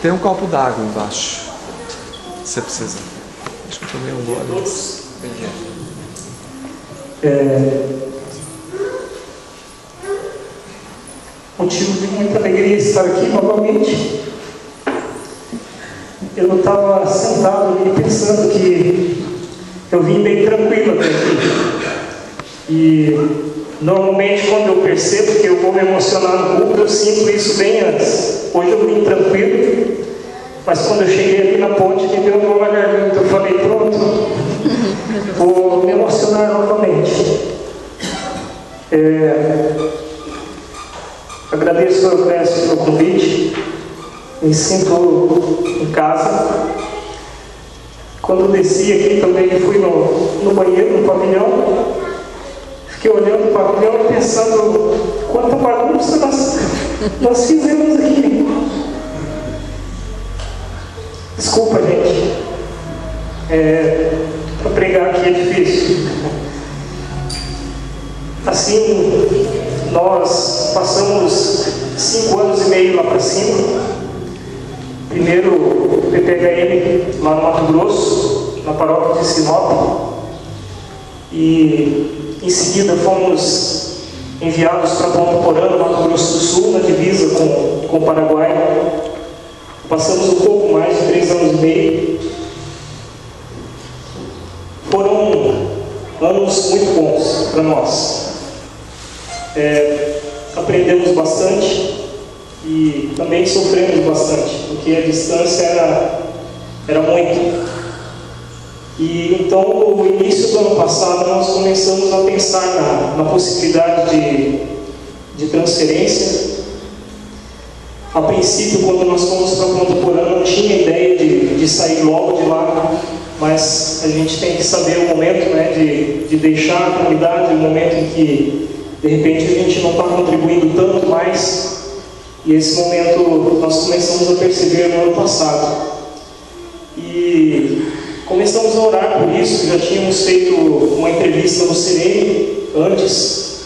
Tem um copo d'água embaixo, se você precisa. Acho que eu tomei um gole. Motivo de muita alegria estar aqui novamente. Eu não estava sentado ali pensando que eu vim bem tranquilo até aqui. E normalmente quando eu percebo que eu vou me emocionar no culto, eu sinto isso bem antes. Hoje eu vim tranquilo, mas quando eu cheguei ali na ponte, me deu uma garganta. Eu falei, pronto, vou me emocionar novamente. Agradeço ao Clécio pelo convite. Me sinto em casa. Quando desci aqui também fui no banheiro, no pavilhão. Fiquei olhando o pavilhão e pensando quanta bagunça nós fizemos aqui. Desculpa, gente. Para pregar aqui é difícil. Assim, nós passamos 5 anos e meio lá para cima. Primeiro PPHM lá no Mato Grosso, na paróquia de Sinop. E em seguida fomos enviados para Ponta Porã, no Mato Grosso do Sul, na divisa com o Paraguai. Passamos um pouco mais de 3 anos e meio. Foram anos muito bons para nós. Aprendemos bastante e também sofremos bastante, porque a distância era muito. E então, no início do ano passado, nós começamos a pensar na possibilidade de transferência. A princípio, quando nós fomos para Ponta Porã, não tinha ideia de sair logo de lá, mas a gente tem que saber o momento, né, de deixar a comunidade, o momento em que, de repente, a gente não está contribuindo tanto mais. E esse momento nós começamos a perceber no ano passado. E começamos a orar por isso. Já tínhamos feito uma entrevista no Serene antes.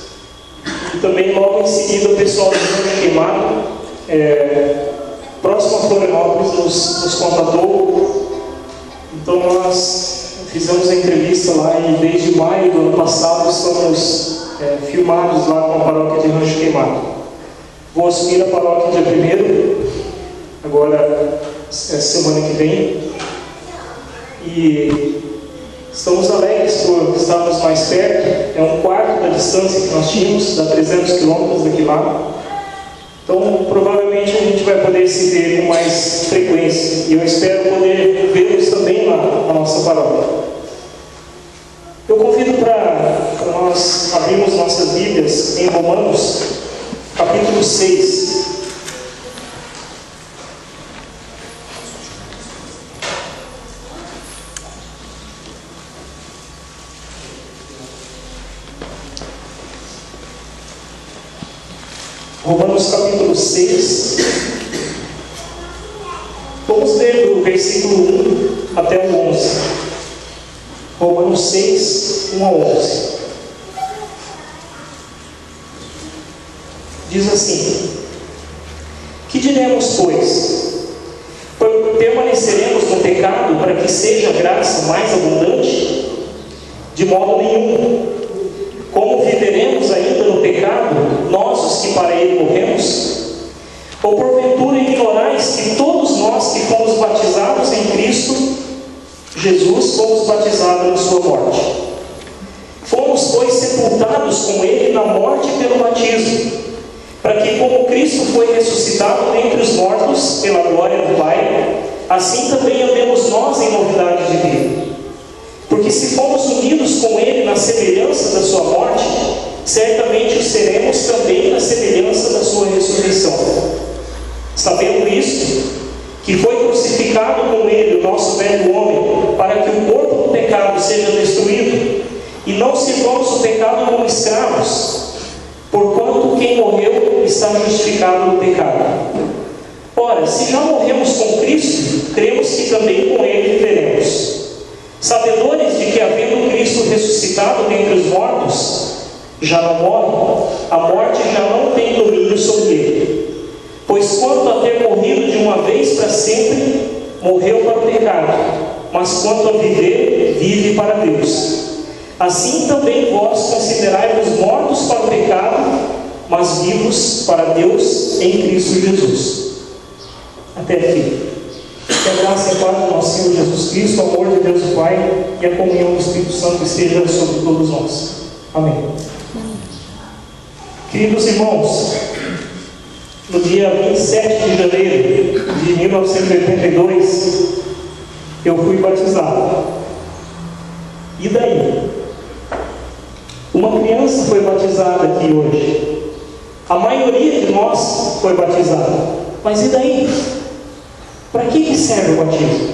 E também logo em seguida o pessoal do Rancho Queimado, próximo a Florianópolis, nos contatou. Então nós fizemos a entrevista lá e desde maio do ano passado estamos filmados lá com a paróquia de Rancho Queimado. Vou assumir a paróquia dia 1º, agora semana que vem. E estamos alegres por estarmos mais perto. É um quarto da distância que nós tínhamos, dá 300 quilômetros daqui lá. Então, provavelmente a gente vai poder se ver com mais frequência. E eu espero poder vê-los também lá na nossa paróquia. Eu convido para nós abrirmos nossas Bíblias em Romanos, capítulo 6. Romanos capítulo 6. Vamos ler do versículo 1 até o 11. Romanos 6, 1 a 11. Diz assim: que diremos, pois? Permaneceremos no pecado para que seja a graça mais abundante? De modo nenhum. Como viveremos ainda no pecado, nós os que para ele morremos? Ou porventura ignorais que todos nós que fomos batizados em Cristo Jesus fomos batizados na sua morte? Fomos, pois, sepultados com ele na morte pelo batismo, para que, como Cristo foi ressuscitado dentre os mortos pela glória do Pai, assim também andemos nós em novidade de vida. Porque se fomos unidos com ele na semelhança da sua morte, certamente o seremos também na semelhança da sua ressurreição. Sabendo isto, que foi crucificado com ele o nosso velho homem, para que o corpo do pecado seja destruído, e não sirvamos o pecado como escravos, porquanto quem morreu está justificado no pecado. Ora, se já morremos com Cristo, cremos que também com ele viveremos. Sabedores de que, havendo Cristo ressuscitado dentre os mortos, já não morre, a morte já não tem domínio sobre ele. Pois quanto a ter morrido de uma vez para sempre, morreu para o pecado, mas quanto a viver, vive para Deus. Assim também vós considerai-vos mortos para o pecado, mas vivos para Deus em Cristo Jesus. Até aqui. Que a graça e a paz do nosso Senhor Jesus Cristo, o amor de Deus o Pai e a comunhão do Espírito Santo esteja sobre todos nós. Amém. Queridos irmãos, no dia 27 de janeiro de 1982, eu fui batizado. E daí? Uma criança foi batizada aqui hoje. A maioria de nós foi batizada. Mas e daí? Para que serve o batismo?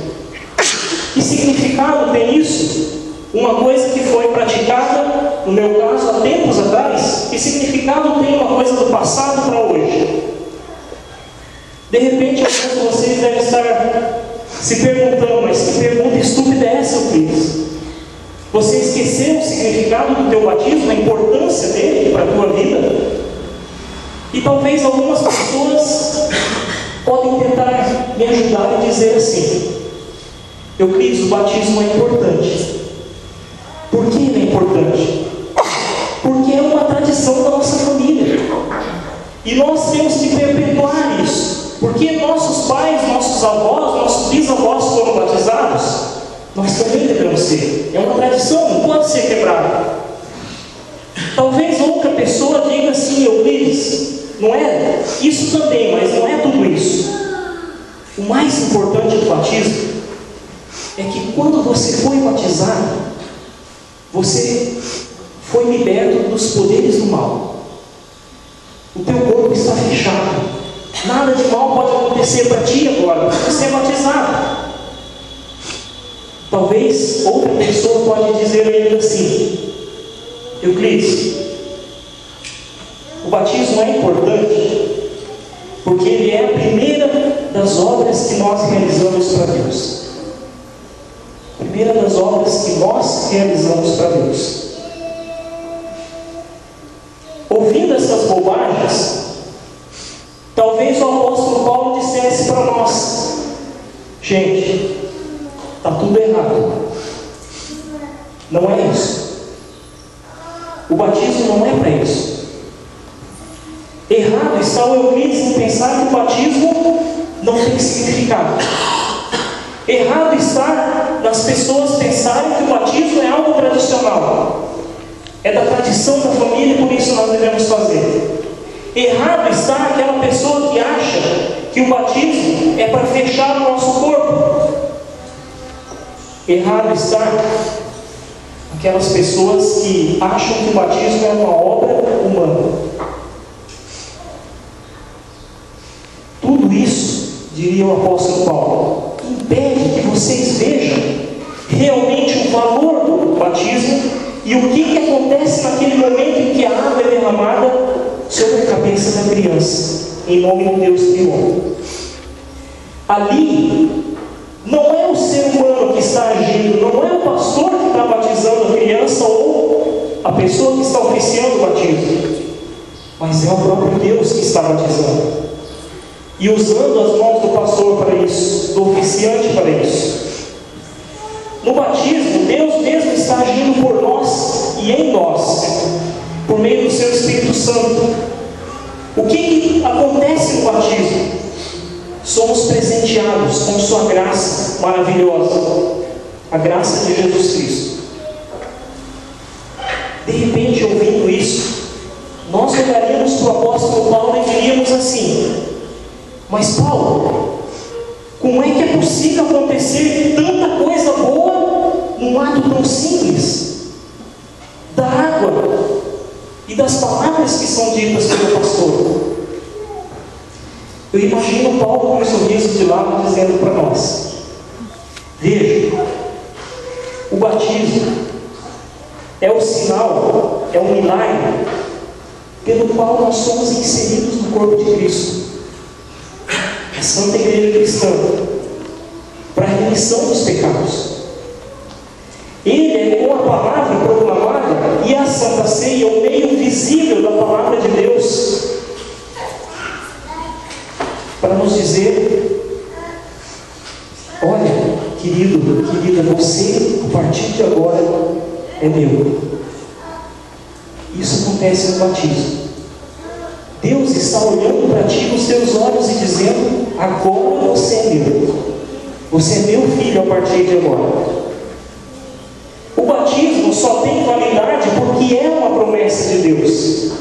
Que significado tem isso? Uma coisa que foi praticada, no meu caso, há tempos atrás. Que significado tem uma coisa do passado para hoje? De repente, alguns de vocês devem estar se perguntando, mas que pergunta estúpida é essa, Cris? Você esqueceu o significado do teu batismo, a importância dele para a tua vida? E talvez algumas pessoas podem tentar me ajudar e dizer assim: Euclides, o batismo é importante. Por que ele é importante? Porque é uma tradição da nossa família. E nós temos que perpetuar isso. Porque nossos pais, nossos avós, nossos bisavós foram batizados. Nós também devemos ser. É uma tradição, não pode ser quebrada. Talvez outra pessoa diga assim: Euclides, não é isso também, mas não é tudo isso. O mais importante do batismo é que quando você foi batizado, você foi liberto dos poderes do mal. O teu corpo está fechado. Nada de mal pode acontecer para ti agora, porque você é batizado. Talvez outra pessoa pode dizer ainda assim: Euclides, o batismo é importante porque ele é a primeira das obras que nós realizamos para Deus. Primeira das obras que nós realizamos para Deus. Ouvindo essas bobagens, talvez o apóstolo Paulo dissesse para nós: gente, está tudo errado. Não é isso. O batismo não é para isso. Errado está o Euclides em pensar que o batismo não tem significado. Errado está nas pessoas pensarem que o batismo é algo tradicional. É da tradição da família e por isso nós devemos fazer. Errado está aquela pessoa que acha que o batismo é para fechar o nosso corpo. Errado está aquelas pessoas que acham que o batismo é uma obra humana. Tudo isso, diria o apóstolo Paulo, impede que vocês vejam realmente o valor do batismo e o que acontece naquele momento em que a água é derramada sobre a cabeça da criança, em nome de Deus triunfo. Ali não é o ser humano que está agindo, não é o pastor que está batizando a criança ou a pessoa que está oficiando o batismo, mas é o próprio Deus que está batizando e usando as mãos do pastor para isso, do oficiante para isso. No batismo, Deus mesmo está agindo por nós e em nós, por meio do seu Espírito Santo. O que acontece no batismo? Somos presenteados com sua graça maravilhosa, a graça de Jesus Cristo. De repente, ouvindo isso, nós olharíamos para o apóstolo Paulo e diríamos assim: mas Paulo, como é que é possível acontecer tanta coisa boa num ato tão simples? Da água e das palavras que são ditas pelo pastor. Eu imagino Paulo com um sorriso de lado dizendo para nós: veja, o batismo é o sinal, é o milagre pelo qual nós somos inseridos no corpo de Cristo, a Santa Igreja Cristã, para a remissão dos pecados. Ele é com a palavra proclamada e a Santa Ceia o meio visível da palavra de Deus. nos dizer: olha, querido, querida, você, a partir de agora, é meu. Isso acontece no batismo. Deus está olhando para ti nos teus olhos e dizendo: agora você é meu. Você é meu filho a partir de agora. O batismo só tem validade porque é uma promessa de Deus.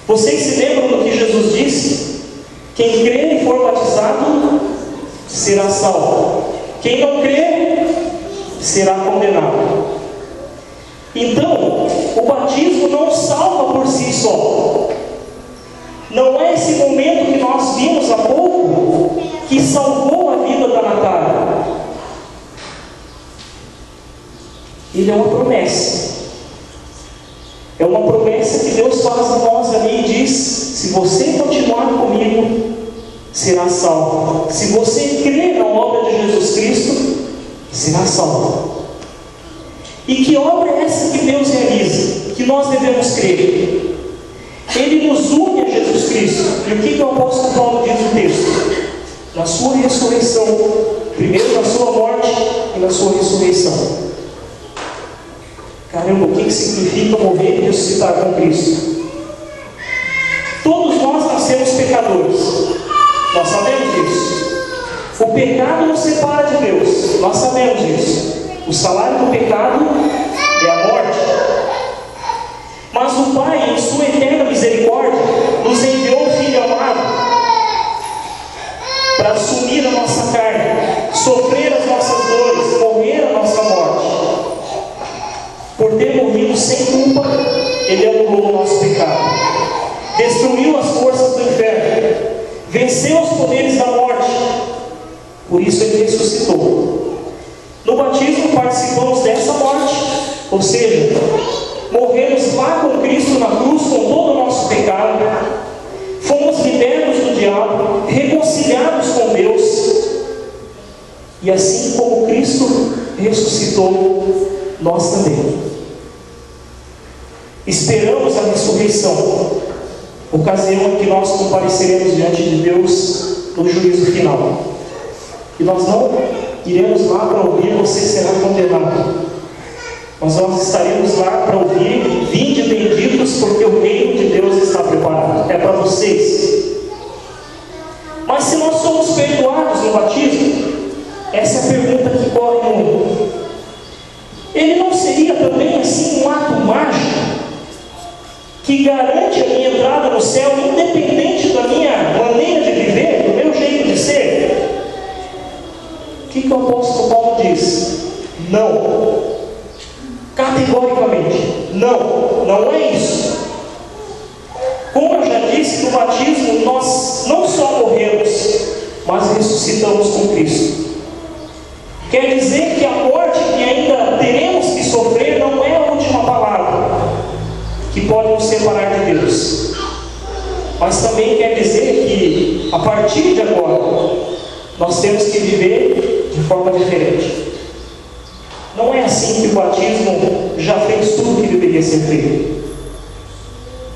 Vocês se lembram do que Jesus disse? Quem crê e for batizado será salvo. Quem não crê será condenado. Então, o batismo não salva por si só. Não é esse momento que nós vimos há pouco que salvou a vida da Natália. Ele é uma promessa. É uma promessa que Deus faz a nós ali e diz: se você continuar comigo, será salvo. Se você crer na obra de Jesus Cristo, será salvo. E que obra é essa que Deus realiza? Que nós devemos crer. Ele nos une a Jesus Cristo. E o que o apóstolo Paulo diz no texto? Na sua ressurreição. Primeiro na sua morte e na sua ressurreição. Caramba, o que significa morrer e ressuscitar com Cristo? Todos nós nascemos pecadores. Nós sabemos disso. O pecado nos separa de Deus. Nós sabemos disso. O salário do pecado é a morte. Mas o Pai, em sua eterna misericórdia, nos enviou o Filho amado para assumir a nossa carne, sofrer as nossas dores, morrer a nossa morte. Por ter morrido sem culpa, Ele anulou o nosso pecado, destruiu as forças do inferno, venceu os poderes da morte. Por isso Ele ressuscitou. No batismo participamos dessa morte, ou seja, morremos lá com Cristo na cruz com todo o nosso pecado, fomos libertos do diabo, reconciliados com Deus, e assim como Cristo ressuscitou, nós também esperamos a ressurreição, ocasião em que nós compareceremos diante de Deus no juízo final. E nós não iremos lá para ouvir: você será condenado. Mas nós estaremos lá para ouvir: vinde benditos, porque o reino de Deus está preparado. É para vocês. Mas se nós somos perdoados no batismo, essa é a pergunta que corre no mundo. Ele não seria também assim um ato mágico que garante a minha entrada no céu, independente da minha maneira de viver, do meu jeito de ser? O que o apóstolo Paulo diz? Não. Categoricamente, não é isso. Como eu já disse, no batismo nós não só morremos, mas ressuscitamos com Cristo. Quer dizer que a morte que ainda teremos que sofrer não é a última palavra que pode nos separar de Deus. Mas também quer dizer que a partir de agora nós temos que viver de forma diferente. Não é assim que o batismo já fez tudo o que deveria ser feito.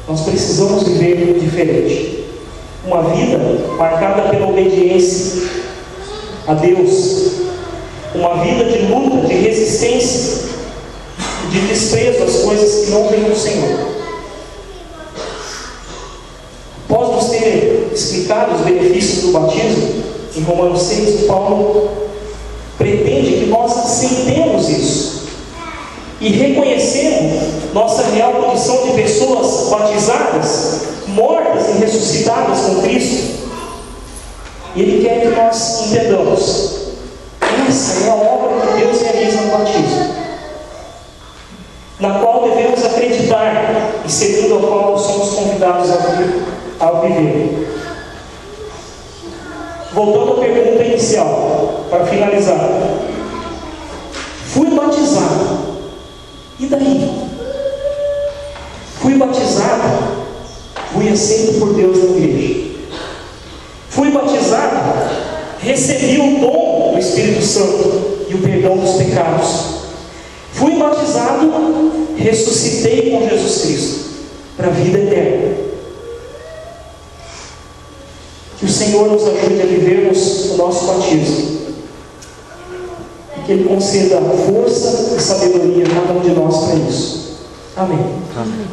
Nós precisamos viver diferente. Uma vida marcada pela obediência a Deus. Uma vida de luta, de resistência, de desprezo às coisas que não vêm do Senhor. Após nos ter explicado os benefícios do batismo, em Romanos 6, Paulo pretende que nós aceitemos isso e reconhecemos nossa real condição de pessoas batizadas, mortas e ressuscitadas com Cristo. E Ele quer que nós entendamos: essa é a obra que Deus realiza no batismo, na qual devemos acreditar e segundo a qual somos convidados a viver. Voltando à pergunta inicial, para finalizar: fui batizado, e daí? Fui batizado, fui aceito por Deus na igreja. Fui batizado, recebi o dom do Espírito Santo e o perdão dos pecados. Fui batizado, ressuscitei com Jesus Cristo para a vida eterna. Que o Senhor nos ajude a vivermos o nosso batismo. E que Ele conceda força e sabedoria a cada um de nós para isso. Amém. Amém.